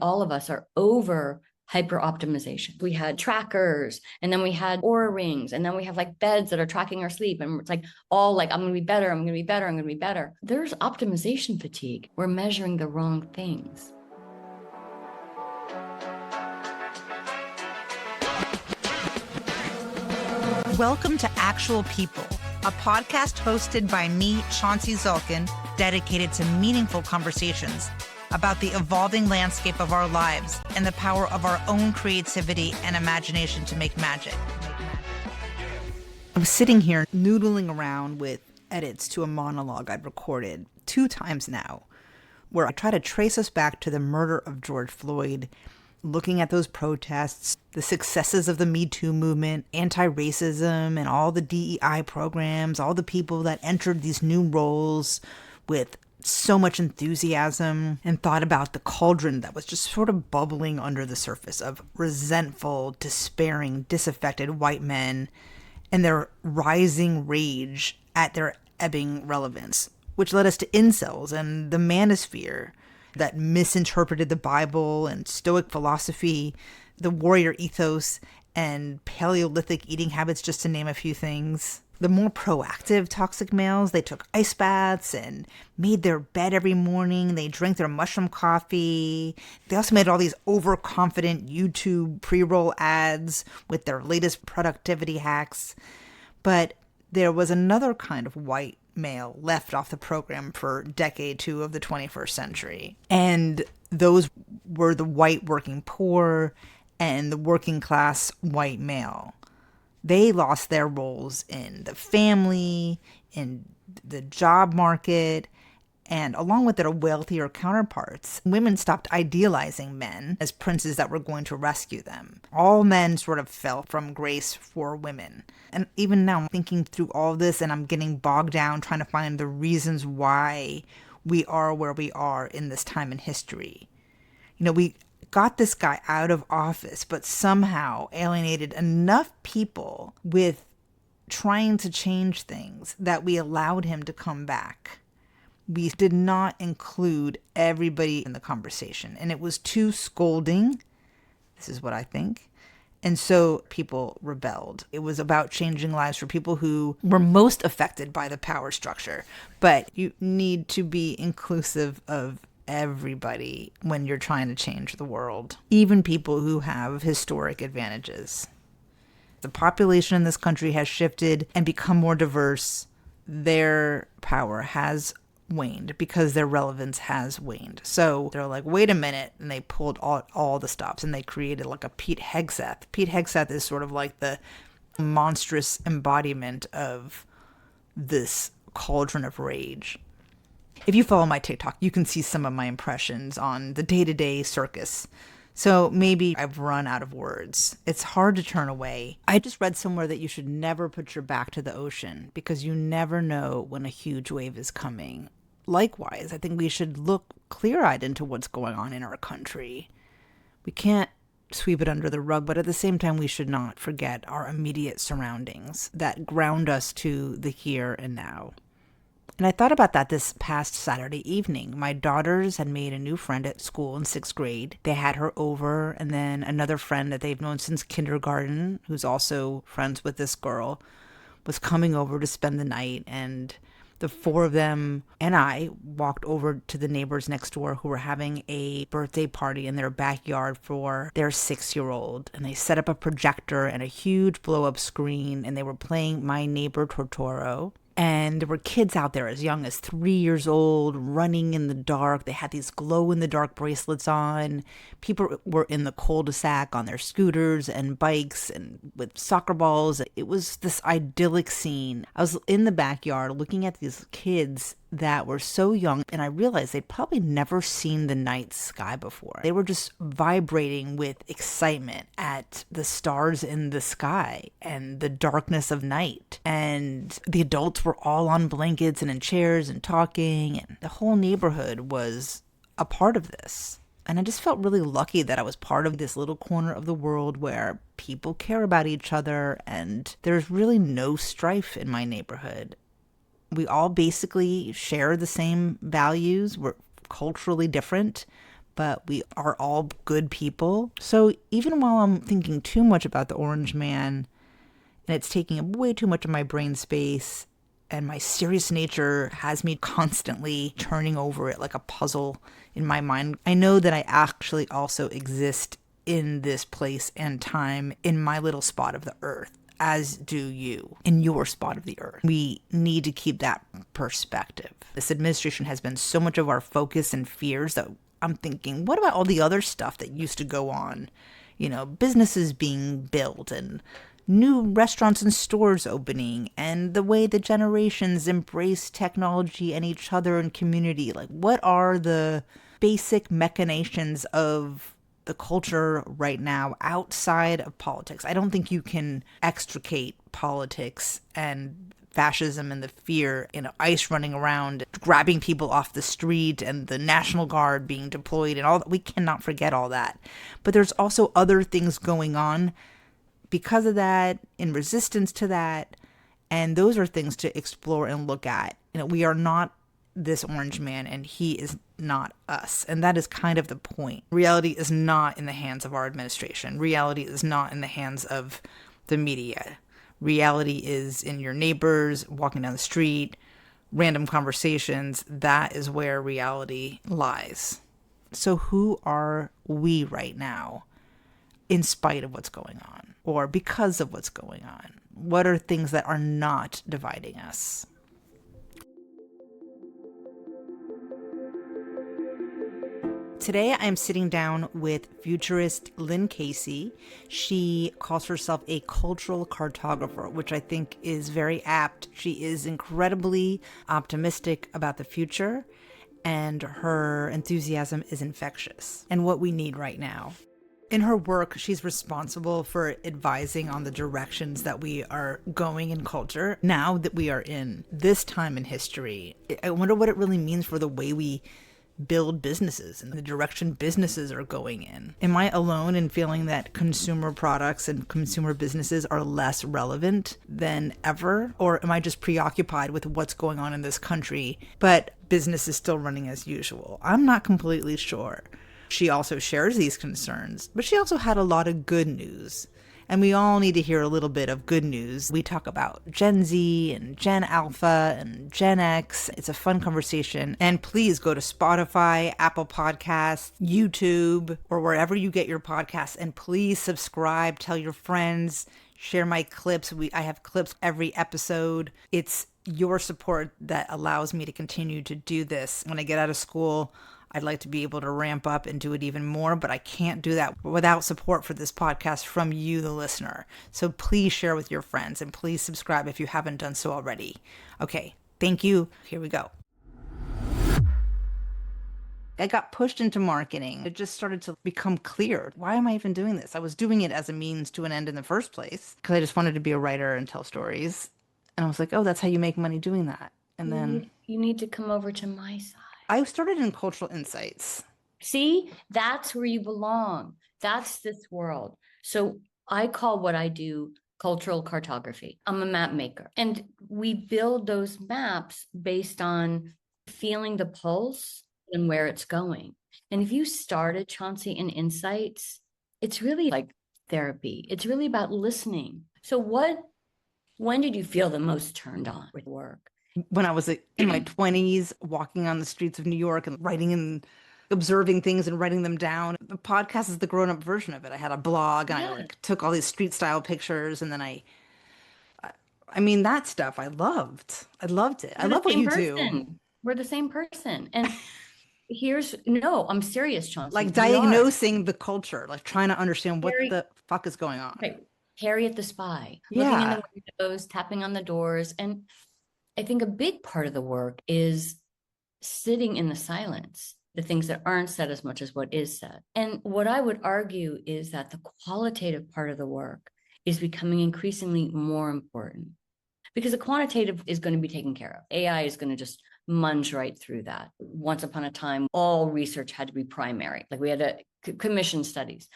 All of us are over hyper optimization. We had trackers, and then we had Oura rings, and then we have like beds that are tracking our sleep. And it's like all like, I'm going to be better, I'm going to be better, I'm going to be better. There's optimization fatigue. We're measuring the wrong things. Welcome to Actual People, a podcast hosted by me, Chauncey Zalkin, dedicated to meaningful conversations about the evolving landscape of our lives and the power of our own creativity and imagination to make magic. I'm sitting here noodling around with edits to a monologue I've recorded 2 times now, where I try to trace us back to the murder of George Floyd, looking at those protests, the successes of the Me Too movement, anti-racism, and all the DEI programs, all the people that entered these new roles with so much enthusiasm, and thought about the cauldron that was just sort of bubbling under the surface of resentful, despairing, disaffected white men and their rising rage at their ebbing relevance, which led us to incels and the manosphere that misinterpreted the Bible and Stoic philosophy, the warrior ethos, and Paleolithic eating habits, just to name a few things. The more proactive toxic males, they took ice baths and made their bed every morning. They drank their mushroom coffee. They also made all these overconfident YouTube pre-roll ads with their latest productivity hacks. But there was another kind of white male left off the program for decade 2 of the 21st century. And those were the white working poor and the working class white male. They lost their roles in the family, in the job market, and along with their wealthier counterparts, women stopped idealizing men as princes that were going to rescue them. All men sort of fell from grace for women. And even now, I'm thinking through all this and I'm getting bogged down trying to find the reasons why we are where we are in this time in history. You know, we got this guy out of office, but somehow alienated enough people with trying to change things that we allowed him to come back. We did not include everybody in the conversation, and it was too scolding. This is what I think. And so people rebelled. It was about changing lives for people who were most affected by the power structure. But you need to be inclusive of everybody when you're trying to change the world, even people who have historic advantages. The population in this country has shifted and become more diverse. Their power has waned because their relevance has waned. So they're like, wait a minute, and they pulled all the stops and they created like a Pete Hegseth. Pete Hegseth is sort of like the monstrous embodiment of this cauldron of rage. If you follow my TikTok, you can see some of my impressions on the day-to-day circus. So maybe I've run out of words. It's hard to turn away. I just read somewhere that you should never put your back to the ocean because you never know when a huge wave is coming. Likewise, I think we should look clear-eyed into what's going on in our country. We can't sweep it under the rug, but at the same time, we should not forget our immediate surroundings that ground us to the here and now. And I thought about that this past Saturday evening. My daughters had made a new friend at school in 6th grade. They had her over, and then another friend that they've known since kindergarten, who's also friends with this girl, was coming over to spend the night. And the 4 of them and I walked over to the neighbors next door who were having a birthday party in their backyard for their 6-year-old. And they set up a projector and a huge blow-up screen, and they were playing My Neighbor Totoro. And there were kids out there as young as 3 years old running in the dark. They had these glow-in-the-dark bracelets on. People were in the cul-de-sac on their scooters and bikes and with soccer balls. It was this idyllic scene. I was in the backyard looking at these kids that were so young, and I realized they'd probably never seen the night sky before. They were just vibrating with excitement at the stars in the sky and the darkness of night. And the adults were all on blankets and in chairs and talking, and the whole neighborhood was a part of this. And I just felt really lucky that I was part of this little corner of the world where people care about each other and there's really no strife in my neighborhood. We all basically share the same values. We're culturally different, but we are all good people. So even while I'm thinking too much about the Orange Man, and it's taking up way too much of my brain space, and my serious nature has me constantly turning over it like a puzzle in my mind, I know that I actually also exist in this place and time in my little spot of the earth, as do you in your spot of the earth. We need to keep that perspective. This administration has been so much of our focus and fears that I'm thinking, what about all the other stuff that used to go on? You know, businesses being built and new restaurants and stores opening, and the way the generations embrace technology and each other and community. Like, what are the basic machinations of the culture right now outside of politics? I don't think you can extricate politics and fascism and the fear, ICE running around, grabbing people off the street, and the National Guard being deployed and all that. We cannot forget all that. But there's also other things going on because of that, in resistance to that. And those are things to explore and look at. We are not this Orange Man, and he is not us. And that is kind of the point. Reality is not in the hands of our administration. Reality is not in the hands of the media. Reality is in your neighbors, walking down the street, random conversations. That is where reality lies. So who are we right now, in spite of what's going on, or because of what's going on? What are things that are not dividing us? Today, I'm sitting down with futurist Lynn Casey. She calls herself a cultural cartographer, which I think is very apt. She is incredibly optimistic about the future, and her enthusiasm is infectious and what we need right now. In her work, she's responsible for advising on the directions that we are going in culture now that we are in this time in history. I wonder what it really means for the way we build businesses and the direction businesses are going in. Am I alone in feeling that consumer products and consumer businesses are less relevant than ever? Or am I just preoccupied with what's going on in this country, but business is still running as usual? I'm not completely sure. She also shares these concerns, but she also had a lot of good news. And we all need to hear a little bit of good news. We talk about Gen Z and Gen Alpha and Gen X. It's a fun conversation. And please go to Spotify, Apple Podcasts, YouTube, or wherever you get your podcasts. And please subscribe, tell your friends, share my clips. I have clips every episode. It's your support that allows me to continue to do this. When I get out of school, I'd like to be able to ramp up and do it even more, but I can't do that without support for this podcast from you, the listener. So please share with your friends, and please subscribe if you haven't done so already. Okay, thank you. Here we go. I got pushed into marketing. It just started to become clear. Why am I even doing this? I was doing it as a means to an end in the first place because I just wanted to be a writer and tell stories. And I was like, oh, that's how you make money doing that. And then you need to come over to my side. I started in Cultural Insights. See, that's where you belong. That's this world. So I call what I do cultural cartography. I'm a map maker, and we build those maps based on feeling the pulse and where it's going. And if you started, Chauncey, in Insights, it's really like therapy. It's really about listening. So when did you feel the most turned on with work? When I was in my 20s, walking on the streets of New York and writing and observing things and writing them down. The podcast is the grown-up version of it. I had a blog, and I took all these street style pictures, and then I mean, that stuff I loved. I loved it. I love what you do. We're the same person. And I'm serious, Chauncey. Like diagnosing the culture, like trying to understand what the fuck is going on. Right. Harriet the Spy, looking in the windows, tapping on the doors. And I think a big part of the work is sitting in the silence, the things that aren't said as much as what is said. And what I would argue is that the qualitative part of the work is becoming increasingly more important, because the quantitative is going to be taken care of. AI is going to just munge right through that. Once upon a time, all research had to be primary. Like we had to commission studies.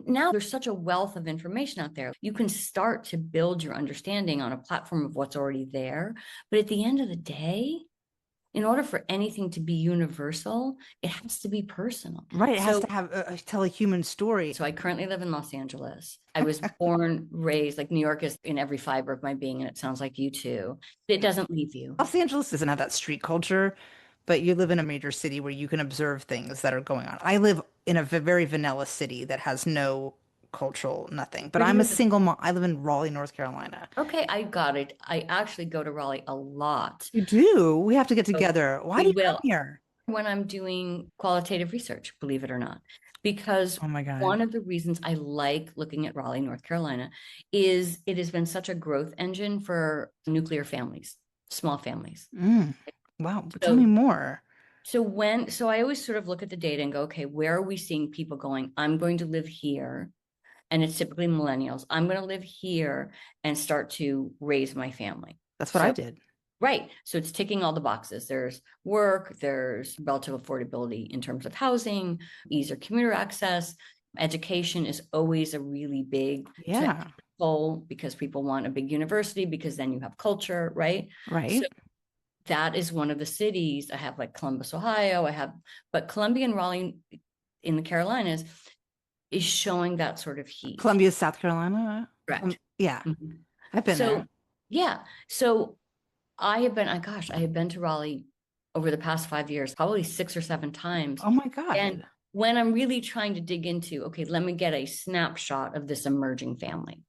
Now there's such a wealth of information out there. You can start to build your understanding on a platform of what's already there. But at the end of the day, in order for anything to be universal, it has to be personal. Right. It has So to have tell a human story. so I currently live in Los Angeles. I was born, raised, like New York is in every fiber of my being, and it sounds like you too. It doesn't leave you. Los Angeles doesn't have that street culture, but you live in a major city where you can observe things that are going on. I live in a very vanilla city that has no cultural nothing, but Where do I'm you a live? single mom. I live in Raleigh, North Carolina. Okay, I got it. I actually go to Raleigh a lot. You do? We have to get So together. Why do we you come will here? when I'm doing qualitative research, believe it or not. Because Oh my God. one of the reasons I like looking at Raleigh, North Carolina, is it has been such a growth engine for nuclear families, small families. Mm. Wow. Tell me So more. so I always sort of look at the data and go, okay, where are we seeing people going? I'm going to live here. And it's typically millennials. I'm going to live here and start to raise my family. That's what I So, did. right. So it's ticking all the boxes. There's work, there's relative affordability in terms of housing, ease of commuter access. Education is always a really big Yeah. goal because people want a big university because then you have culture, right? So Right. that is one of the cities. I have like Columbus, Ohio. But Columbia and Raleigh in the Carolinas is showing that sort of heat. Columbia, South Carolina. Correct. Yeah. Mhm. I've been So, there. yeah. So I have been to Raleigh over the past 5 years, probably 6 or 7 times. Oh my And God. when I'm really trying to dig into, okay, let me get a snapshot of this emerging family.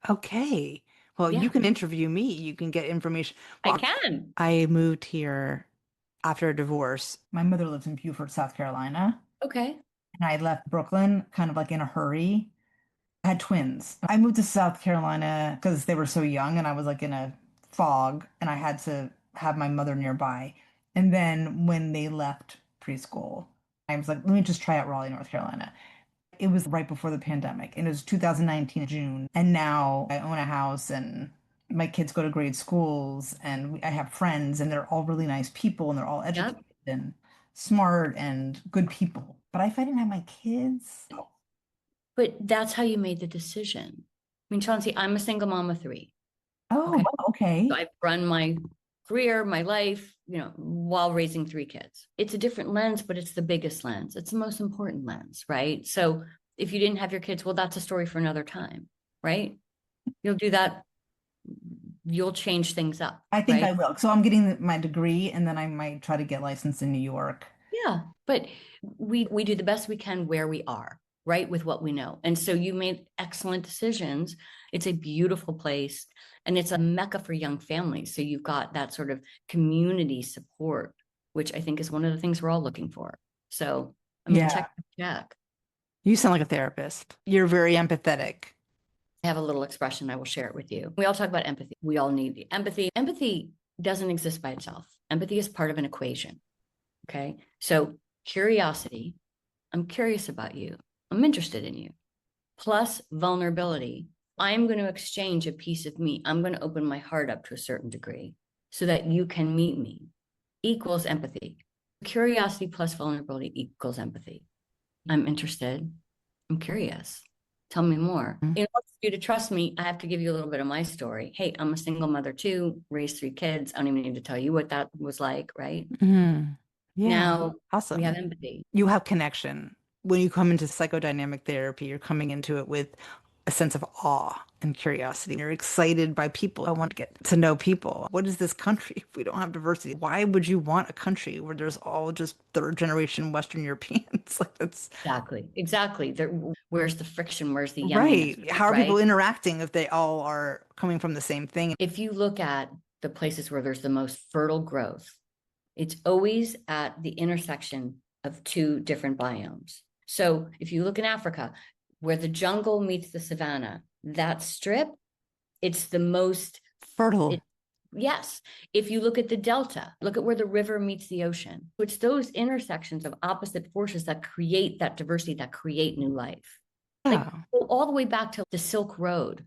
Okay. Well, you Yeah, can interview me. You can get information. I Well, can. I moved here after a divorce. My mother lives in Beaufort, South Carolina, Okay. and I left Brooklyn kind of like in a hurry. I had twins. I moved to South Carolina because they were so young and I was like in a fog and I had to have my mother nearby. And then when they left preschool, I was like, let me just try out Raleigh, North Carolina. It was right before the pandemic and it was 2019 June. And now I own a house and my kids go to great schools and I have friends and they're all really nice people and they're all Yeah. educated and smart and good people. But if I didn't have my kids, But that's how you made the decision. I mean, Chauncey, I'm a single mom of three. oh, Okay. well, okay. So I've run my career, my life, while raising three kids. It's a different lens, but it's the biggest lens. It's the most important lens, right? So if you didn't have your kids, well, that's a story for another time, right? You'll do that, you'll change things up, I think right? I will. So I'm getting my degree and then I might try to get licensed in New York. Yeah, but we do the best we can where we are, right? With what we know. And so you made excellent decisions. It's a beautiful place and it's a mecca for young families. So you've got that sort of community support, which I think is one of the things we're all looking for. So I mean, Yeah. check. You sound like a therapist. You're very empathetic. I have a little expression, I will share it with you. We all talk about empathy. We all need empathy. Empathy doesn't exist by itself. Empathy is part of an equation. Okay. So curiosity, I'm curious about you. I'm interested in you. Plus vulnerability. I'm going to exchange a piece of me. I'm going to open my heart up to a certain degree so that you can meet me equals empathy. Curiosity plus vulnerability equals empathy. I'm interested. I'm curious. Tell me more. Mm. In order for you to trust me, I have to give you a little bit of my story. Hey, I'm a single mother too, raised three kids. I don't even need to tell you what that was like, right? Mhm. Yeah. Now we have Awesome. empathy. You have connection. When you come into psychodynamic therapy, you're coming into it with a sense of awe and curiosity. You're excited by people. I want to get to know people. What is this country if we don't have diversity? Why would you want a country where there's all just third generation Western Europeans? Like that's Exactly. There, where's the friction? Where's the yumminess, right. How are people right? interacting if they all are coming from the same thing? If you look at the places where there's the most fertile growth, it's always at the intersection of two different biomes. So if you look in Africa, where the jungle meets the savanna, that strip, it's the most, Fertile. yes. If you look at the delta, look at where the river meets the ocean. It's those intersections of opposite forces that create that diversity, that create new life. Like Yeah. go all the way back to the Silk Road,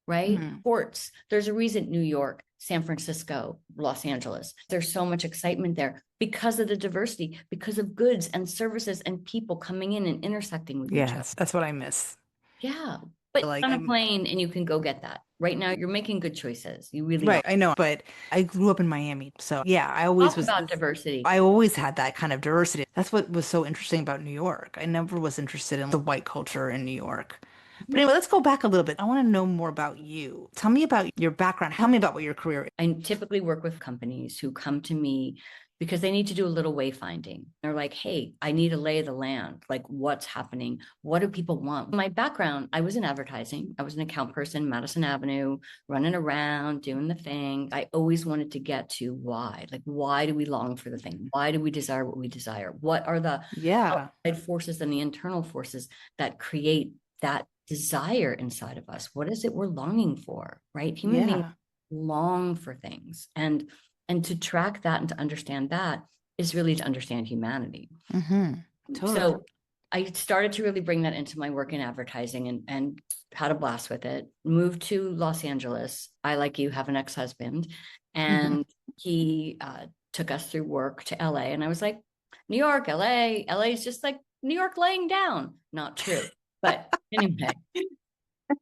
right? Mhm. Ports. There's a reason New York, San Francisco, Los Angeles. There's so much excitement there because of the diversity, because of goods and services and people coming in and intersecting with each other. Yes, that's what I miss. Yeah. But Like, on a plane and you can go get that. Right now, you're making good choices. You really right, are. I know, but I grew up in Miami. So yeah, Talk about diversity. I always had that kind of diversity. That's what was so interesting about New York. I never was interested in the white culture in New York. But anyway, let's go back a little bit. I want to know more about you. Tell me about your background. Tell me about what your career is. I typically work with companies who come to me because they need to do a little wayfinding. They're like, hey, I need to lay the land. Like, what's happening? What do people want? My background, I was in advertising. I was an account person, Madison Avenue, running around, doing the thing. I always wanted to get to why. Like, why do we long for the thing? Why do we desire what we desire? What are the Yeah. outside forces and the internal forces that create that desire inside of us? What is it we're longing for, right? Human beings Yeah. long for things, and to track that and to understand that is really to understand humanity. Mm-hmm. Totally. So I started to really bring that into my work in advertising, and had a blast with it. Moved to Los Angeles. I, like you, have an ex-husband, Mm-hmm. and he took us through work to LA, and I was like, New York, LA is just like New York laying down. Not true. But anyway,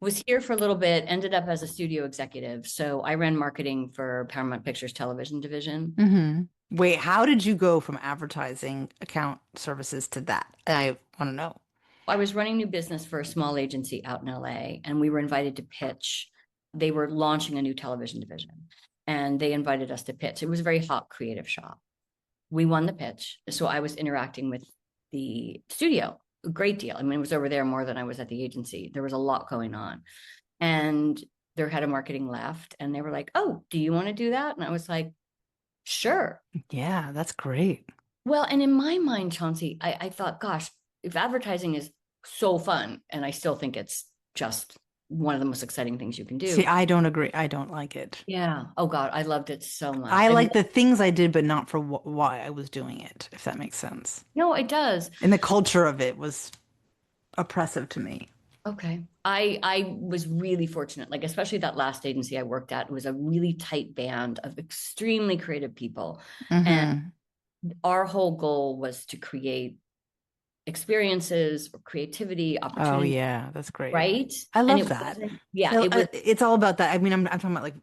was here for a little bit, ended up as a studio executive. So I ran marketing for Paramount Pictures television division. Mm-hmm. Wait, how did you go from advertising account services to that? I want to know. I was running new business for a small agency out in LA, and we were invited to pitch. They were launching a new television division, and they invited us to pitch. It was a very hot creative shop. We won the pitch. So I was interacting with the studio a great deal. I mean, it was over there more than I was at the agency. There was a lot going on. And their head of marketing left, and they were like, oh, do you want to do that? And I was like, sure. Yeah, that's great. Well, and in my mind, Chauncey, I thought, gosh, if advertising is so fun, and I still think it's just one of the most exciting things you can See, do. I don't agree. I don't like it. Yeah. Oh God, I loved it so much. I I like the things I did, but not for wh why I was doing it, if that makes sense. no, it does. And the culture of it was oppressive to me. Okay. I was really fortunate, like especially that last agency I worked at, it was a really tight band of extremely creative people. And Hmm. our whole goal was to create experiences or creativity, Oh opportunity, yeah, that's great. right? I And love it that. wasn't, yeah, it was, It's all about that. I mean, I'm talking about like,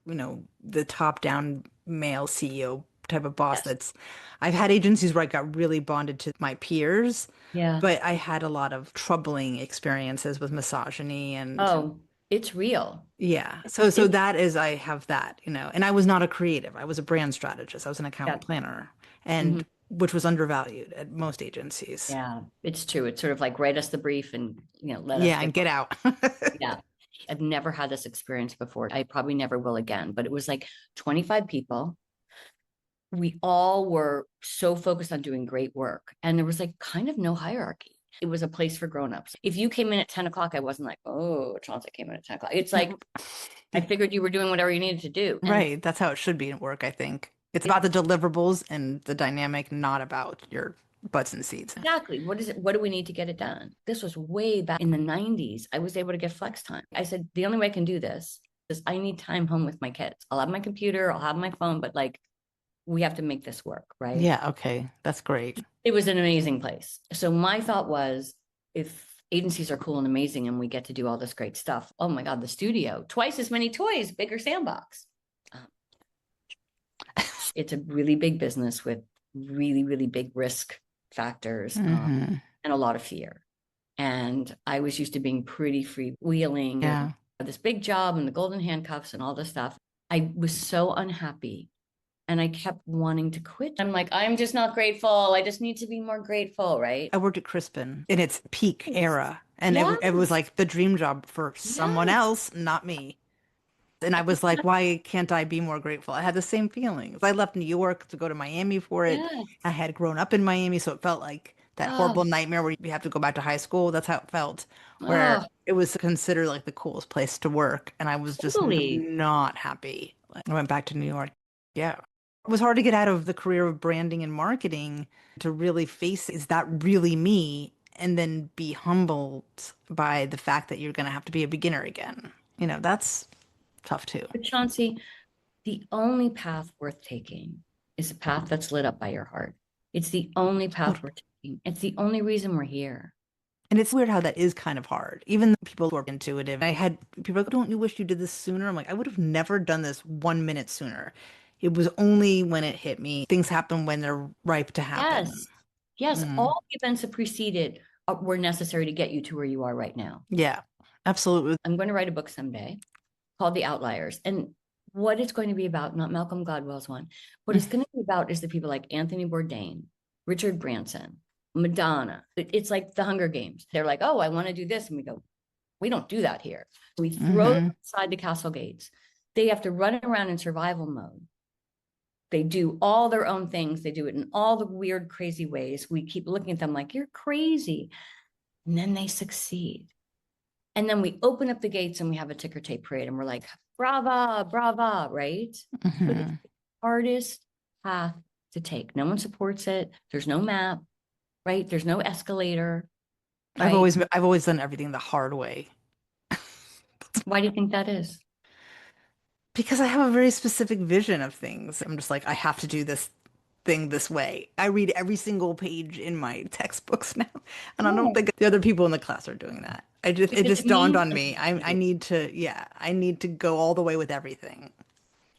the top-down male CEO type of boss yes. that's I've had agencies where I got really bonded to my peers, Yeah. but I had a lot of troubling experiences with misogyny and Oh, it's real. yeah. So It's, that is I have that, and I was not a creative. I was a brand strategist. I was an yeah. account planner Mhm. and which was undervalued at most agencies. Yeah, it's true. It's sort of like write us the brief and, let us Yeah, get and get out. yeah. I've never had this experience before. I probably never will again, but it was like 25 people. We all were so focused on doing great work, and there was like kind of no hierarchy. It was a place for grown-ups. If you came in at 10 o'clock, I wasn't like, oh, Chauncey came in at 10 o'clock. It's like I figured you were doing whatever you needed to do. And Right. That's how it should be in work, I think. It's about the deliverables and the dynamic, not about your butts and seats. exactly, what is it? What do we need to get it done? This was way back in the 90s. I was able to get flex time. I said, the only way I can do this is I need time home with my kids. I'll have my computer, I'll have my phone, but like we have to make this work, right? Yeah, okay. That's great. It was an amazing place. So my thought was, if agencies are cool and amazing and we get to do all this great stuff, oh my God, the studio, twice as many toys, bigger sandbox. Um, it's a really big business with really, really big risk factors, Hmm. and a lot of fear. And I was used to being pretty freewheeling and Yeah. this big job and the golden handcuffs and all this stuff. I was so unhappy, and I kept wanting to quit. I'm like, I'm just not grateful. I just need to be more grateful, right? I worked at Crispin in its peak Yes. era, and it was Yes. like the dream job for someone Yes. else, not me. And I was like, why can't I be more grateful? I had the same feelings. I left New York to go to Miami for it. I Yes. had grown up in Miami, so it felt like that horrible Oh, nightmare where you have to go back to high school. That's how it felt, where oh, it was considered like the coolest place to work. And I was just totally. not happy. I went back to New York. Yeah. It was hard to get out of the career of branding and marketing to really face, is that really me? And then be humbled by the fact that you're going to have to be a beginner again. That's tough too. But Chauncey, the only path worth taking is a path that's lit up by your heart. It's the only path Totally. we're taking. It's the only reason we're here. And it's weird how that is kind of hard. Even though people who are intuitive. I had people like, don't you wish you did this sooner? I'm like, I would have never done this 1 minute sooner. It was only when it hit me. Things happen when they're ripe to happen. Yes. Yes. Mm. All the events that preceded were necessary to get you to where you are right now. Yeah, absolutely. I'm going to write a book someday called The Outliers. And what it's going to be about, not Malcolm Gladwell's one, what it's going to be about is the people like Anthony Bourdain, Richard Branson, Madonna. It's like the Hunger Games. They're like, oh, I want to do this. And we go, we don't do that here. We throw them inside the castle gates. They have to run around in survival mode. They do all their own things. They do it in all the weird, crazy ways. We keep looking at them like, you're crazy. And then they succeed. And then we open up the gates and we have a ticker tape parade and we're like, brava, brava, right? But it's the hardest path to take. No one supports it. There's no map, right? There's no escalator. I've Right? always done everything the hard way Why do you think that is? because I have a very specific vision of things. I'm just like, I have to do this thing this way. I read every single page in my textbooks now, and I don't No, think the other people in the class are doing that. It because just it dawned means on me. something to I you. need to, yeah, I need to go all the way with everything.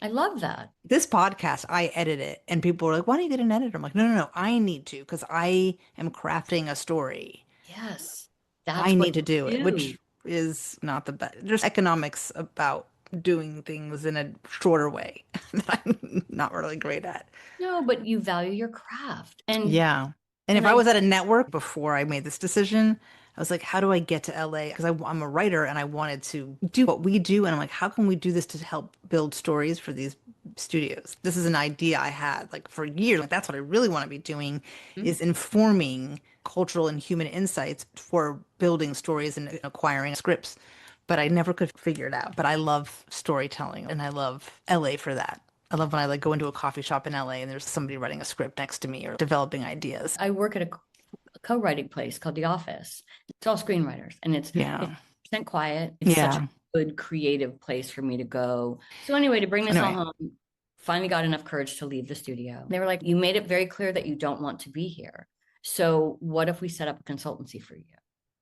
I love that. This podcast, I edit it, and people are like, "Why don't you get an editor?" I'm like, "No, no, no, I need to because I am crafting a story. Yes, I that's what need to do you it," which do. is not the best. There's economics about doing things in a shorter way that I'm not really great at. No, but you value your craft. Yeah. And if And I I was at a network before I made this decision, I was like, how do I get to LA? Because I'm a writer and I wanted to do what we do. And I'm like, how can we do this to help build stories for these studios? This is an idea I had like for years. Like, that's what I really want to be doing is informing cultural and human insights for building stories and acquiring scripts. But I never could figure it out. But I love storytelling and I love LA for that. I love when I like go into a coffee shop in LA and there's somebody writing a script next to me or developing ideas. I work at a co-writing place called The Office. It's all screenwriters and it's Yeah. 100% quiet. It's such a Yeah. good creative place for me to go. So anyway, to bring this all Anyway. home, finally got enough courage to leave the studio. They were like, you made it very clear that you don't want to be here. So what if we set up a consultancy for you?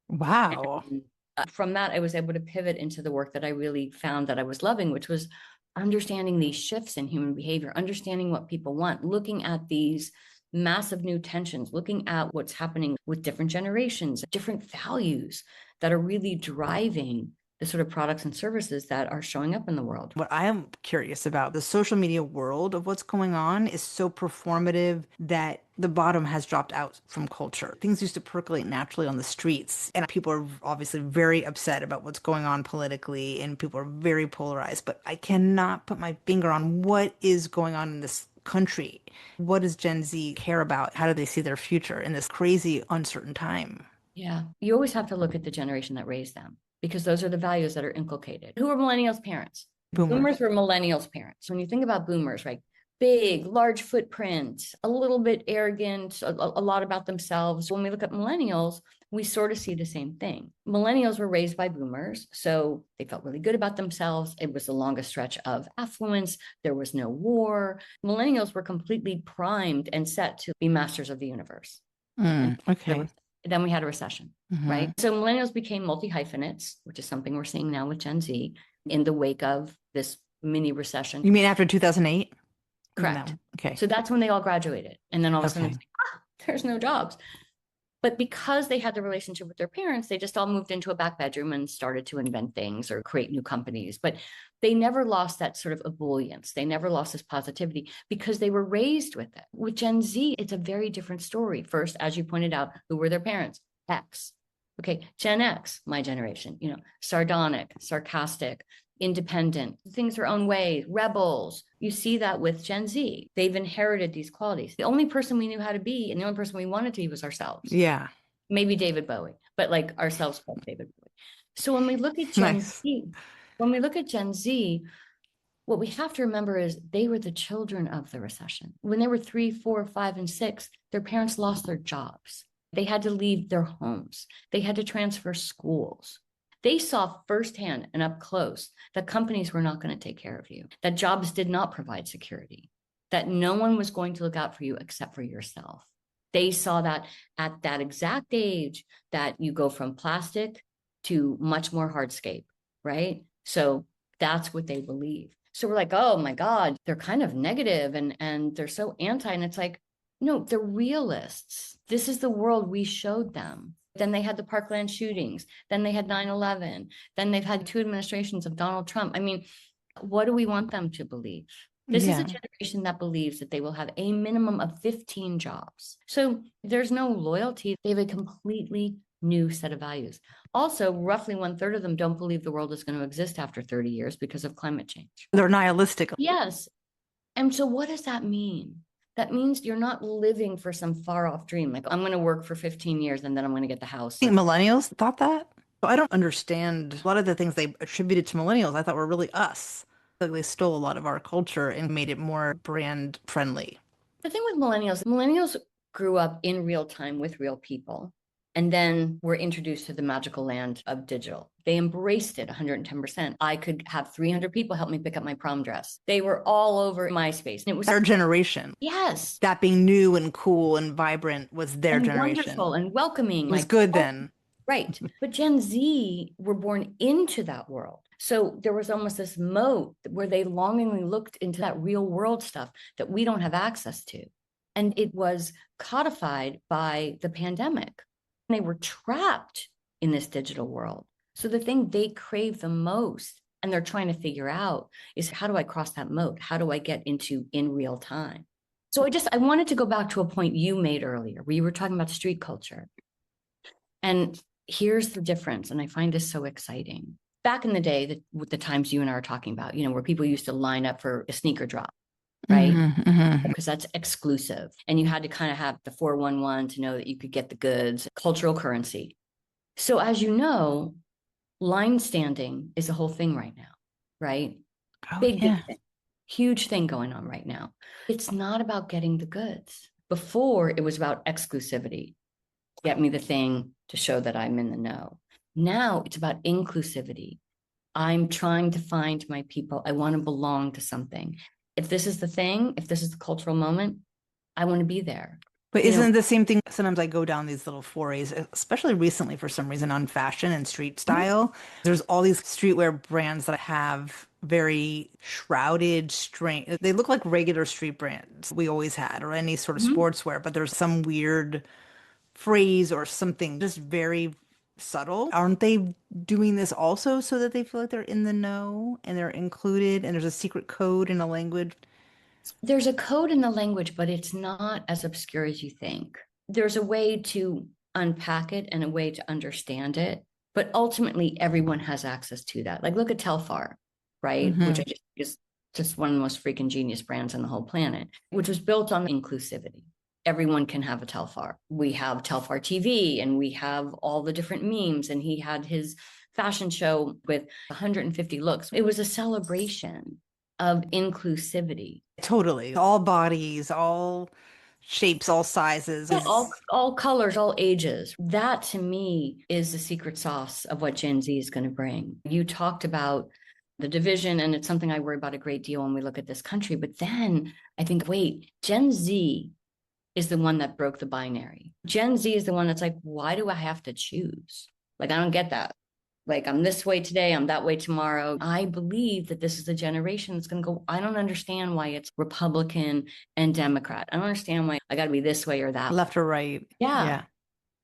Wow. And from that, I was able to pivot into the work that I really found that I was loving, which was understanding these shifts in human behavior, understanding what people want, looking at these massive new tensions, looking at what's happening with different generations, different values that are really driving the sort of products and services that are showing up in the world. What I am curious about, the social media world of what's going on is so performative that the bottom has dropped out from culture. Things used to percolate naturally on the streets, and people are obviously very upset about what's going on politically, and people are very polarized. But I cannot put my finger on what is going on in this country. What does Gen Z care about? How do they see their future in this crazy, uncertain time? Yeah. You always have to look at the generation that raised them because those are the values that are inculcated. Who are millennials' parents? Boomers. Boomers were millennials' parents. When you think about boomers, right? Big, large footprint, a little bit arrogant, a lot about themselves. When we look at millennials, we sort of see the same thing. Millennials were raised by boomers, so they felt really good about themselves. It was the longest stretch of affluence. There was no war. Millennials were completely primed and set to be masters of the universe. Okay. Then we had a recession, Mhm. right? So millennials became multi-hyphenates, which is something we're seeing now with Gen Z in the wake of this mini recession. You mean after 2008? Correct. No. Okay. So that's when they all graduated. And then all of a sudden, Okay. it's like, there's no jobs. But because they had the relationship with their parents, they just all moved into a back bedroom and started to invent things or create new companies. But they never lost that sort of ebullience. They never lost this positivity because they were raised with it. With Gen Z, it's a very different story. First, as you pointed out, who were their parents? X. Okay, Gen X, my generation, sardonic, sarcastic, independent, things their own way, rebels. You see that with Gen Z. They've inherited these qualities. The only person we knew how to be and the only person we wanted to be was ourselves. Yeah. Maybe David Bowie, but like ourselves called David Bowie. So when we look at Nice. Gen Z, what we have to remember is they were the children of the recession. When they were 3, 4, 5, and 6, their parents lost their jobs. They had to leave their homes. They had to transfer schools. They saw firsthand and up close that companies were not going to take care of you, that jobs did not provide security, that no one was going to look out for you except for yourself. They saw that at that exact age that you go from plastic to much more hardscape, right? So that's what they believe. So we're like, oh my God, they're kind of negative and they're so anti. And it's like, no, they're realists. This is the world we showed them. Then they had the Parkland shootings. Then they had 9/11. Then they've had 2 administrations of Donald Trump. I mean, what do we want them to believe? This is a Yeah. generation that believes that they will have a minimum of 15 jobs. So there's no loyalty. They have a completely new set of values. Also, roughly 1/3 of them don't believe the world is going to exist after 30 years because of climate change. They're nihilistic. Yes. And so what does that mean? That means you're not living for some far off dream. Like, I'm going to work for 15 years and then I'm going to get the house. I think millennials thought that. I don't understand a lot of the things they attributed to millennials. I thought were really us. Like they stole a lot of our culture and made it more brand friendly. The thing with millennials grew up in real time with real people and then were introduced to the magical land of digital. They embraced it 110%. I could have 300 people help me pick up my prom dress. They were all over MySpace. And it was Our generation. yes. That being new and cool and vibrant was their And generation. wonderful and welcoming. It was like, good oh, then. right. But Gen Z were born into that world. So there was almost this moat where they longingly looked into that real world stuff that we don't have access to. And it was codified by the pandemic. They were trapped in this digital world. So the thing they crave the most and they're trying to figure out is, how do I cross that moat? How do I get into in real time? So I wanted to go back to a point you made earlier where you were talking about street culture. And here's the difference. And I find this so exciting. Back in the day, with the times you and I are talking about, where people used to line up for a sneaker drop, right? Because that's exclusive. And you had to kind of have the 411 to know that you could get the goods, cultural currency. So as you know, line standing is a whole thing right now, right? Oh, Big yeah. thing. Huge thing going on right now. It's not about getting the goods. Before, it was about exclusivity. Get me the thing to show that I'm in the know. Now it's about inclusivity. I'm trying to find my people. I want to belong to something. If this is the thing, if this is the cultural moment, I want to be there. But isn't it the same thing? Sometimes I go down these little forays, especially recently for some reason on fashion and street style. There's all these streetwear brands that have very shrouded, strange. They look like regular street brands we always had, or any sort of sportswear, but there's some weird phrase or something just very subtle. Aren't they doing this also so that they feel like they're in the know and they're included and there's a secret code in a language? There's a code in the language, but it's not as obscure as you think. There's a way to unpack it and a way to understand it, but ultimately everyone has access to that. Like, look at Telfar, right? Which I is just one of the most freaking genius brands on the whole planet, which was built on inclusivity. Everyone can have a Telfar. We have Telfar TV and we have all the different memes, and he had his fashion show with 150 looks. It was a celebration of inclusivity. Totally. All bodies, all shapes, all sizes. Yeah, all colors, all ages. That to me is the secret sauce of what Gen Z is going to bring. You talked about the division, and it's something I worry about a great deal when we look at this country. But then I think, wait, Gen Z is the one that broke the binary. Gen Z is the one that's like, why do I have to choose? Like, I don't get that. Like, I'm this way today, I'm that way tomorrow. I believe that this is a generation that's going to go, I don't understand why it's Republican and Democrat. I don't understand why I got to be this way or that. Left or right. Yeah.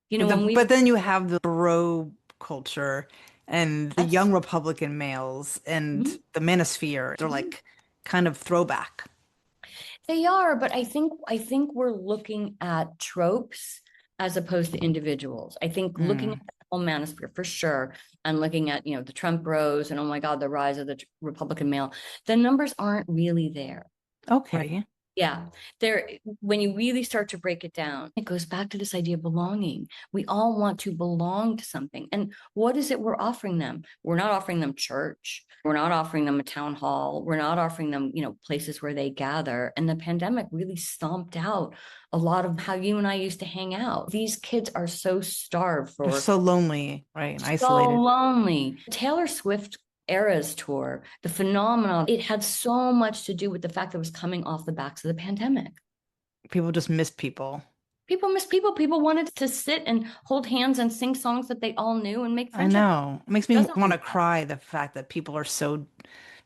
But then you have the bro culture and the young Republican males and the manosphere. They're like kind of throwback. They are, but I think we're looking at tropes as opposed to individuals. I think looking at the whole manosphere for sure, and looking at, the Trump bros and, oh my God, the rise of the Republican male, the numbers aren't really there. Okay. Yeah, when you really start to break it down, it goes back to this idea of belonging. We all want to belong to something. And what is it we're offering them? We're not offering them church. We're not offering them a town hall. We're not offering them, places where they gather. And the pandemic really stomped out a lot of how you and I used to hang out. These kids are so starved for. They're so lonely, right? And so isolated. lonely. Taylor Swift Eras tour, the phenomenon, it had so much to do with the fact that it was coming off the backs of the pandemic. People just miss people. People miss people. People wanted to sit and hold hands and sing songs that they all knew and make I friendship. know. It makes me Doesn't want leave to that. cry the fact that people are so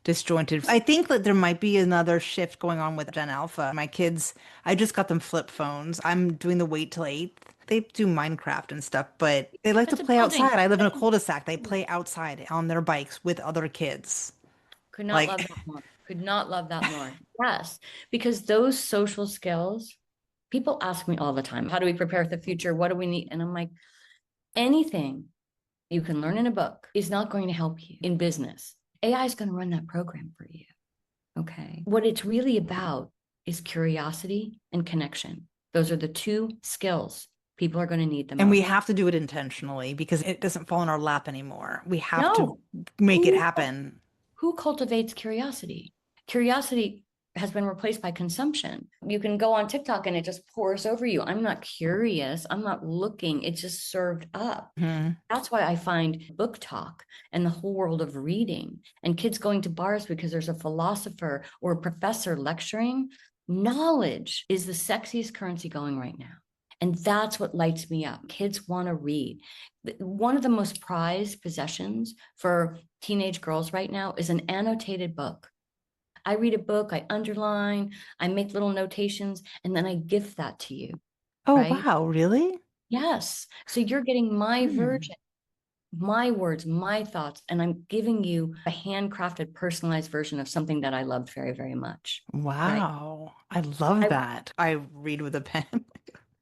disjointed. I think that there might be another shift going on with Gen Alpha. My kids, I just got them flip phones. I'm doing the wait till 8th. They do Minecraft and stuff, but they like to It's a play building. outside. I live in a cul-de-sac. They play outside on their bikes with other kids. Could not love Like, that more. Could not love that more. Yes, because those social skills, people ask me all the time, how do we prepare for the future? What do we need? And I'm like, anything you can learn in a book is not going to help you in business. AI is going to run that program for you. Okay. What it's really about is curiosity and connection. Those are the two skills people are going to need the and we most. have to do it intentionally because it doesn't fall in our lap anymore. We have to No, make it who happen. who cultivates curiosity? Curiosity has been replaced by consumption. You can go on TikTok and it just pours over you. I'm not curious. I'm not looking. It's just served up. Mhm. That's why I find book talk and the whole world of reading and kids going to bars because there's a philosopher or a professor lecturing. Knowledge is the sexiest currency going right now. And that's what lights me up. Kids want to read. One of the most prized possessions for teenage girls right now is an annotated book. I read a book, I underline, I make little notations, and then I gift that to you, Oh, right? wow, really? Yes. So you're getting my Hmm. version, my words, my thoughts, and I'm giving you a handcrafted, personalized version of something that I loved very, very much, right? Wow. I love I, that. I read with a pen.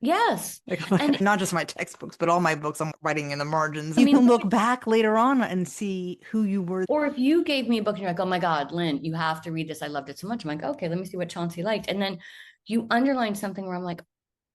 yes. And Not just my textbooks, but all my books I'm writing in the margins. I You mean, can look look back later on and see who you were. or if you gave me a book and you're like, oh my God, Lynn, you have to read this. I loved it so much. I'm like, okay, let me see what Chauncey liked. And then you underline something where I'm like,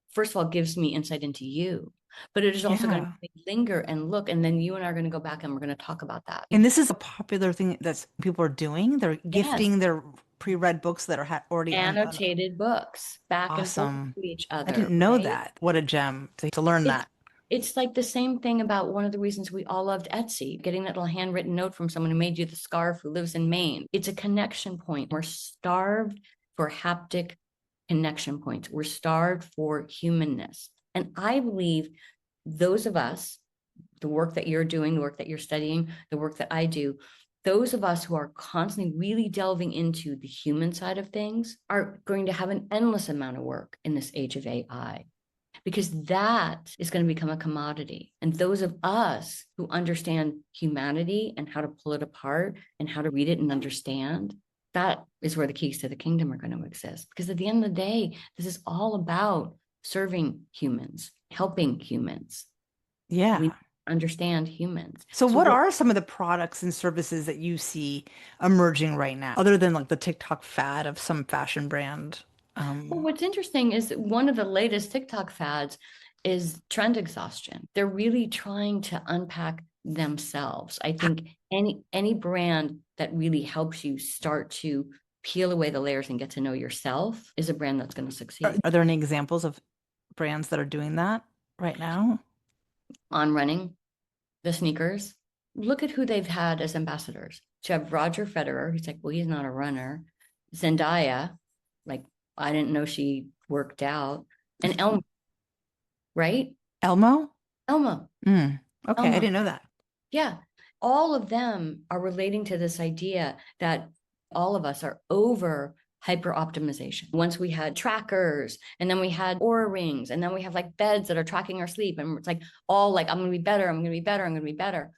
first of all, it gives me insight into you, but it is also going to Yeah. make me linger and look. And then you and I are going to go back and we're going to talk about that. And this is a popular thing that people are doing. They're Yes. gifting their pre-read books that are already on. Annotated books back and forth Awesome. to each I other, didn't know right? that. What a gem to learn It's that. it's like the same thing about one of the reasons we all loved Etsy, getting that little handwritten note from someone who made you the scarf who lives in Maine. It's a connection point. We're starved for haptic connection points. We're starved for humanness. And I believe those of us, the work that you're doing, the work that you're studying, the work that I do, those of us who are constantly really delving into the human side of things are going to have an endless amount of work in this age of AI because that is going to become a commodity. And those of us who understand humanity and how to pull it apart and how to read it and understand, that is where the keys to the kingdom are going to exist. Because at the end of the day, this is all about serving humans, helping humans. We Yeah. understand humans. So So what what are some of the products and services that you see emerging right now, other than like the TikTok fad of some fashion brand? well, Um, what's interesting is that one of the latest TikTok fads is trend exhaustion. They're really trying to unpack themselves. I think any brand that really helps you start to peel away the layers and get to know yourself is a brand that's going to succeed. are there any examples of brands that are doing that right now? On running, the sneakers, look at who they've had as ambassadors. So you have Roger Federer, who's like, well, he's not a runner. Zendaya, like, I didn't know she worked out. And Elmo, right? Elmo? Elmo, Mm, okay, I Elmo. didn't know that. Yeah. All of them are relating to this idea that all of us are over hyper optimization. Once we had trackers and then we had Aura rings and then we have like beds that are tracking our sleep and it's like all like, I'm going to be better. I'm going to be better. I'm going to be better.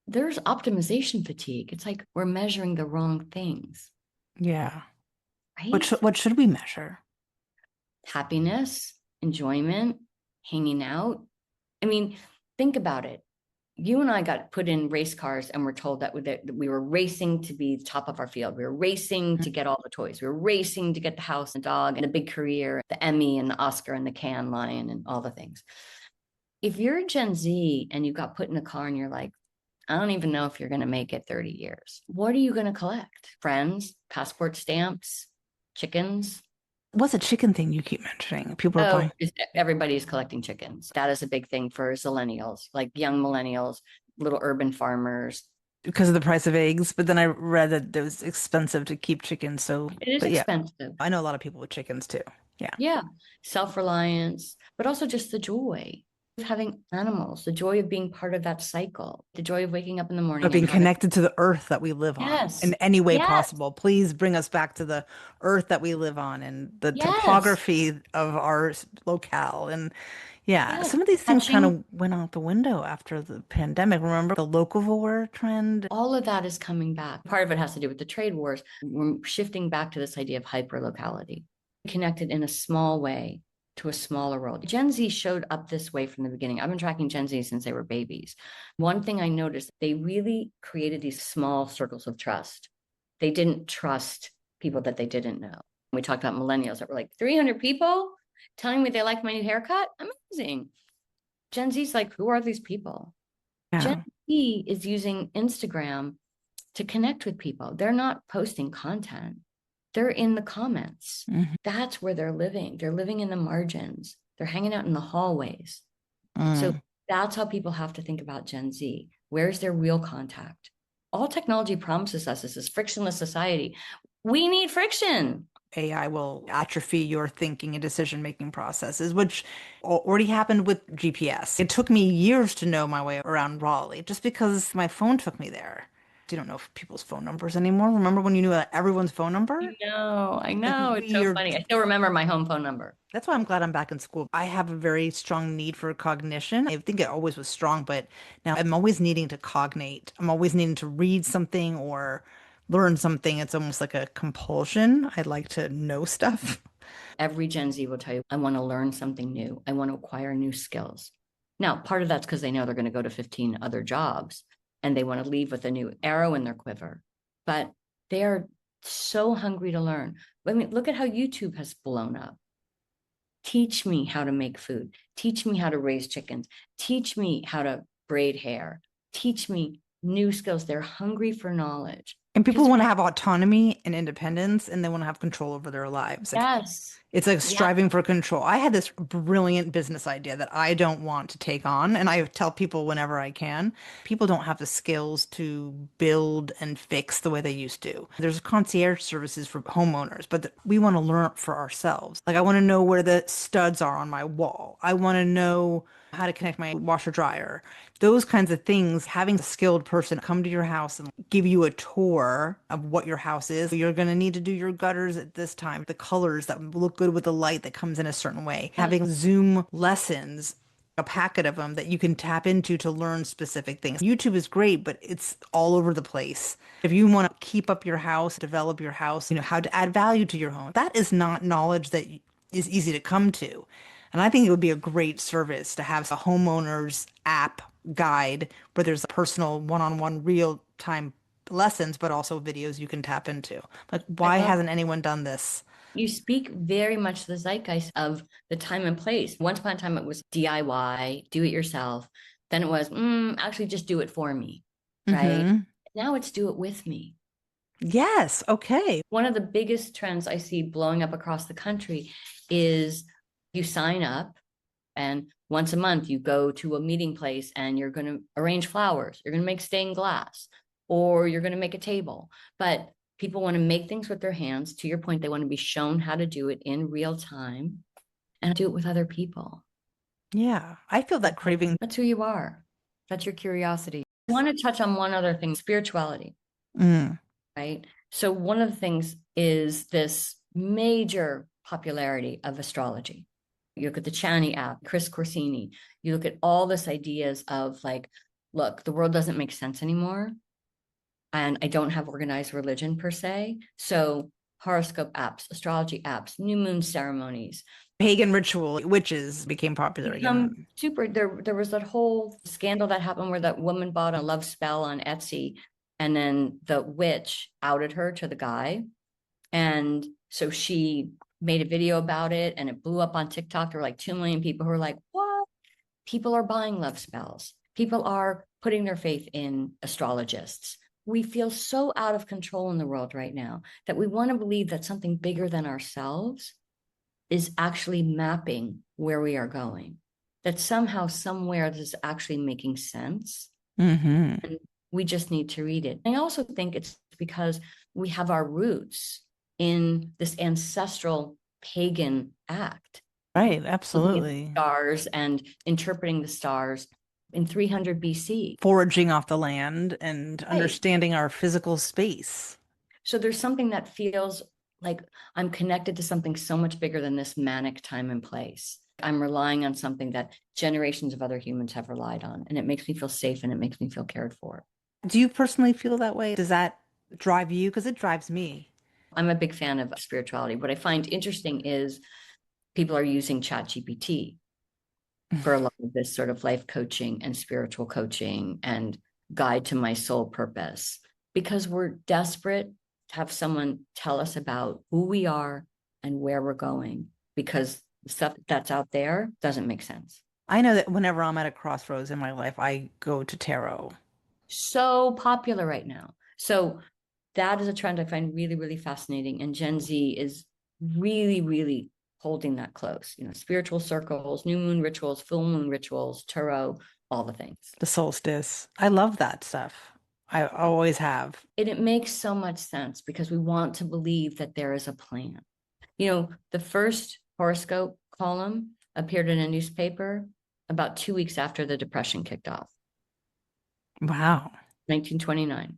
There's optimization fatigue. It's like we're measuring the wrong things, Yeah. right? What should we measure? Happiness, enjoyment, hanging out. I mean, think about it. You and I got put in race cars and we're told that we were racing to be the top of our field. We were racing to get all the toys. We were racing to get the house and dog and a big career, the Emmy and the Oscar and the Cannes Lion and all the things. If you're Gen Z and you got put in a car and you're like, I don't even know if you're going to make it 30 years. What are you going to collect? Friends, passport stamps, chickens? What's a chicken thing you keep mentioning? People are Oh, buying. everybody's collecting chickens. That is a big thing for zillennials, like young millennials, little urban farmers. because of the price of eggs. But then I read that it was expensive to keep chickens. So, It is but yeah, expensive. I know a lot of people with chickens too. Yeah. Yeah. Self-reliance, but also just the joy of having animals, the joy of being part of that cycle, the joy of waking up in the Of morning and being having, connected to the earth that we live on in yes, any way yes, possible. Please bring us back to the earth that we live on and the yes, topography of our locale. And yeah, yes. some of these things kind Touching, of went out the window after the pandemic. Remember the locavore trend? all of that is coming back. Part of it has to do with the trade wars. We're shifting back to this idea of hyperlocality, connected in a small way to a smaller world. Gen Z showed up this way from the beginning. I've been tracking Gen Z since they were babies. One thing I noticed, they really created these small circles of trust. They didn't trust people that they didn't know. We talked about millennials that were like 300 people telling me they like my new haircut. Amazing. Gen Z's like, who are these people? Gen Yeah. Z is using Instagram to connect with people. They're not posting content, they're in the comments. Mhm. That's where they're living. They're living in the margins, they're hanging out in the hallways. So Mm. that's how people have to think about Gen Z. Where's their real contact? All technology promises us is this frictionless society. We need friction. AI will atrophy your thinking and decision-making processes, which already happened with GPS. It took me years to know my way around Raleigh just because my phone took me there. You don't know people's phone numbers anymore. Remember when you knew everyone's phone number? I Like know. It's so funny. I still remember my home phone number. that's why I'm glad I'm back in school. I have a very strong need for cognition. I think it always was strong, but now I'm always needing to cognate. I'm always needing to read something or learn something. It's almost like a compulsion. I like to know stuff. Every Gen Z will tell you, I want to learn something new. I want to acquire new skills. Now, part of that's because they know they're going to go to 15 other jobs and they want to leave with a new arrow in their quiver. But they are so hungry to learn. I mean, look at how YouTube has blown up. Teach me how to make food. Teach me how to raise chickens. Teach me how to braid hair. Teach me new skills. They're hungry for knowledge And because people want to have autonomy and independence and they want to have control over their lives. Like yes, it's like yeah, striving for control. I had this brilliant business idea that I don't want to take on, and I tell people whenever I can, people don't have the skills to build and fix the way they used to. There's concierge services for homeowners, but we want to learn for ourselves. Like I want to know where the studs are on my wall. I want to know how to connect my washer dryer. Those kinds of things, having a skilled person come to your house and give you a tour of what your house is. You're going to need to do your gutters at this time, the colors that look good with the light that comes in a certain way. Having Zoom lessons, a packet of them that you can tap into to learn specific things. YouTube is great, but it's all over the place. If you want to keep up your house, develop your house, how to add value to your home, that is not knowledge that is easy to come to. And I think it would be a great service to have a homeowner's app guide where there's a personal one-on-one real-time lessons, but also videos you can tap into. Like, I why love hasn't anyone done this? you speak very much the zeitgeist of the time and place. Once upon a time, it was DIY, do it yourself. Then it was, actually, just do it for me, right? Hmm. Now it's do it with me. Yes. Okay. One of the biggest trends I see blowing up across the country is you sign up and once a month you go to a meeting place and you're going to arrange flowers, you're going to make stained glass, or you're going to make a table. But people want to make things with their hands. To your point, they want to be shown how to do it in real time and do it with other people. Yeah. I feel that craving. That's who you are. That's your curiosity. I want to touch on one other thing, spirituality, Mm. right? So one of the things is this major popularity of astrology. You look at the Chani app, Chris Corsini, you look at all this ideas of like, look, the world doesn't make sense anymore. And I don't have organized religion per se. So horoscope apps, astrology apps, new moon ceremonies Pagan ritual, witches became popular become again. super. There was that whole scandal that happened where that woman bought a love spell on Etsy and then the witch outed her to the guy. And so she made a video about it and it blew up on TikTok. There were like 2 million people who were like, what? People are buying love spells. People are putting their faith in astrologists. We feel so out of control in the world right now that we want to believe that something bigger than ourselves is actually mapping where we are going, that somehow, somewhere, this is actually making sense. Hmm. And We just need to read it. I also think it's because we have our roots in this ancestral pagan act, Right, looking at the absolutely. stars and interpreting the stars in 300 BC. Foraging off the land and Right. understanding our physical space. So there's something that feels like I'm connected to something so much bigger than this manic time and place. I'm relying on something that generations of other humans have relied on, and it makes me feel safe and it makes me feel cared for. Do you personally feel that way? Does that drive you? Because it drives me. I'm a big fan of spirituality. What I find interesting is people are using ChatGPT for a lot of this sort of life coaching and spiritual coaching and guide to my soul purpose because we're desperate to have someone tell us about who we are and where we're going because the stuff that's out there doesn't make sense. I know that whenever I'm at a crossroads in my life, I go to tarot. So popular right now. So that is a trend I find really, really fascinating. And Gen Z is really, really holding that close. You know, spiritual circles, new moon rituals, full moon rituals, tarot, all the things. The solstice. I love that stuff. I always have. And it makes so much sense because we want to believe that there is a plan. You know, the first horoscope column appeared in a newspaper about 2 weeks after the Depression kicked off, Wow. 1929.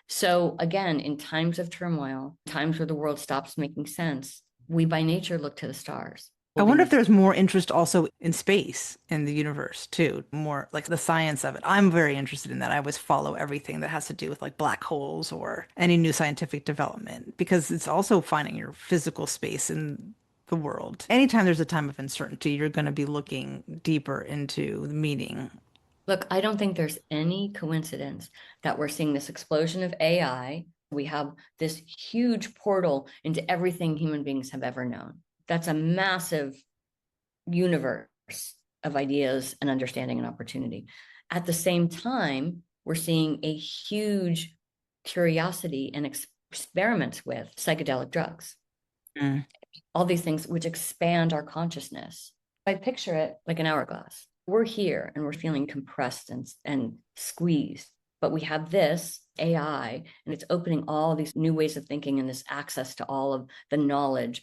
So again, in times of turmoil, times where the world stops making sense, we by nature look to the stars. I wonder if there's more interest also in space, in the universe too, more like the science of it. I'm very interested in that. I always follow everything that has to do with like black holes or any new scientific development because it's also finding your physical space in the world. Anytime there's a time of uncertainty, you're going to be looking deeper into the meaning. Look, I don't think there's any coincidence that we're seeing this explosion of AI. We have this huge portal into everything human beings have ever known. That's a massive universe of ideas and understanding and opportunity. At the same time, we're seeing a huge curiosity and experiments with psychedelic drugs, all these things which expand our consciousness. I picture it like an hourglass. We're here and we're feeling compressed and squeezed, but we have this AI and it's opening all these new ways of thinking and this access to all of the knowledge.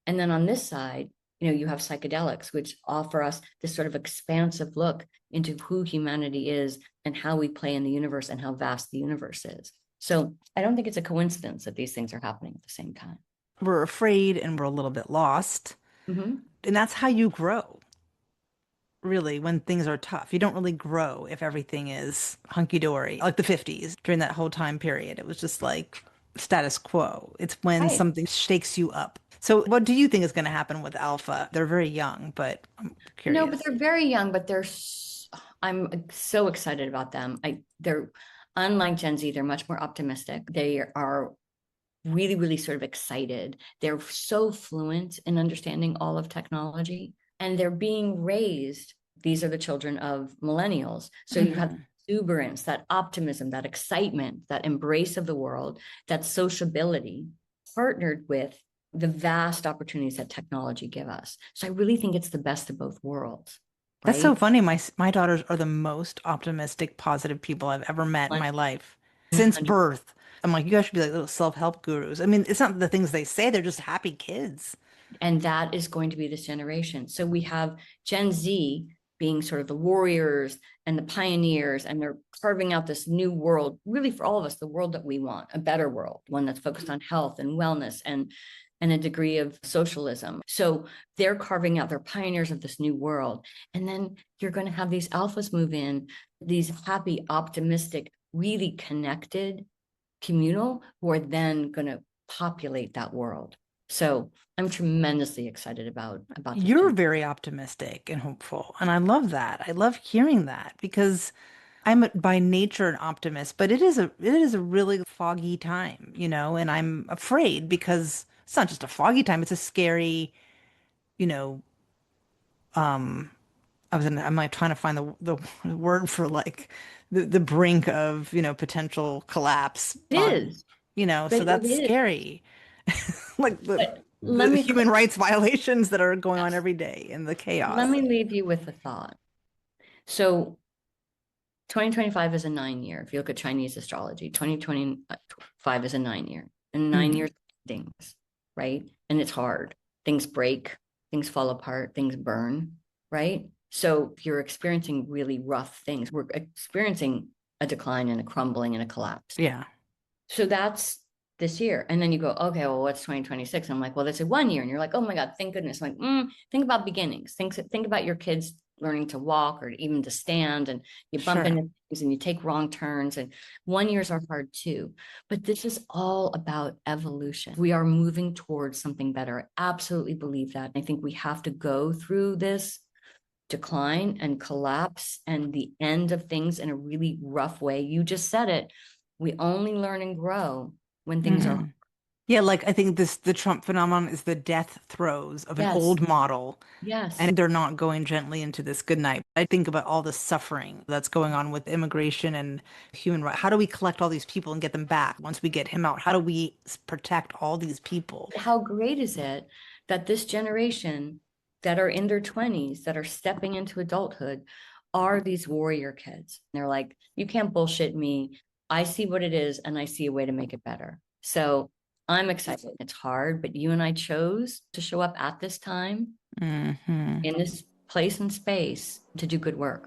And then on this side, you know, you have psychedelics, which offer us this sort of expansive look into who humanity is and how we play in the universe and how vast the universe is. So I don't think it's a coincidence that these things are happening at the same time. We're afraid and we're a little bit lost. Mm-hmm. And that's how you grow, really, when things are tough. You don't really grow if everything is hunky dory, like the 50s during that whole time period. It was just like status quo. It's when Right. something shakes you up. So, what do you think is going to happen with Alpha? They're very young, but I'm No, but curious. they're very young, but I'm so excited about them. They're unlike Gen Z, they're much more optimistic. They are really, really sort of excited. They're so fluent in understanding all of technology and they're being raised. These are the children of millennials. So you have Mhm. exuberance, that optimism, that excitement, that embrace of the world, that sociability partnered with the vast opportunities that technology give us. So I really think it's the best of both worlds, That's so right? funny. My daughters are the most optimistic, positive people I've ever met in my life since 100. birth. I'm like, you guys should be like little self-help gurus. I mean, it's not the things they say, they're just happy kids. And that is going to be this generation. So we have Gen Z being sort of the warriors and the pioneers, and they're carving out this new world, really for all of us, the world that we want, a better world, one that's focused on health and wellness and a degree of socialism. So they're carving out, they're pioneers of this new world. And then you're going to have these alphas move in, these happy, optimistic, really connected communal who are then going to populate that world. So I'm tremendously excited about this. You're very optimistic and hopeful, and I love that. I love hearing that because by nature an optimist, but it is a really foggy time, and I'm afraid because it's not just a foggy time, it's a scary, you know, I'm like trying to find the word for like the brink of, potential collapse It on, is, so but it that's is. scary. Like the But the human rights violations that are going on every day and the let chaos. me leave you with a thought. So 2025 is a 9 year. If you look at Chinese astrology, 2025 is a 9 year. And 9 years things, right? And it's hard. Things break, things fall apart, things burn, right? So you're experiencing really rough things. We're experiencing a decline and a crumbling and a collapse. Yeah. So that's this year. And then you go, okay, well, what's 2026? I'm like, well, that's a 1 year. And you're like, oh my God, thank goodness. I'm like, think about beginnings. Think about your kids learning to walk or even to stand, and you bump into things and you take wrong turns, and 1 years are hard too. But this is all about evolution. We are moving towards something better. I absolutely believe that. I think we have to go through this decline and collapse and the end of things in a really rough way. You just said it. We only learn and grow when things are. Yeah, like I think the Trump phenomenon is the death throes of an old model. Yes. And they're not going gently into this good night. I think about all the suffering that's going on with immigration and human rights. How do we collect all these people and get them back once we get him out? How do we protect all these people? How great is it that this generation that are in their 20s, that are stepping into adulthood, are these warrior kids? They're like, you can't bullshit me. I see what it is, and I see a way to make it better. So I'm excited. It's hard, but you and I chose to show up at this time in this place and space to do good work.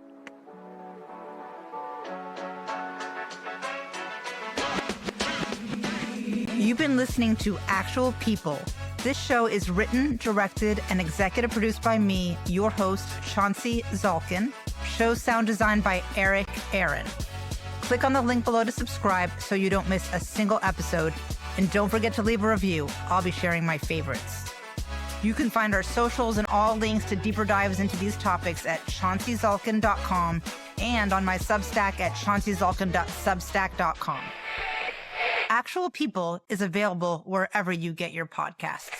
You've been listening to Actual People. This show is written, directed, and executive produced by me, your host, Chauncey Zalkin. Show sound designed by Eric Aaron. Click on the link below to subscribe so you don't miss a single episode. And don't forget to leave a review. I'll be sharing my favorites. You can find our socials and all links to deeper dives into these topics at chaunceyzalkin.com and on my Substack at chaunceyzalkin.substack.com. Actual People is available wherever you get your podcasts.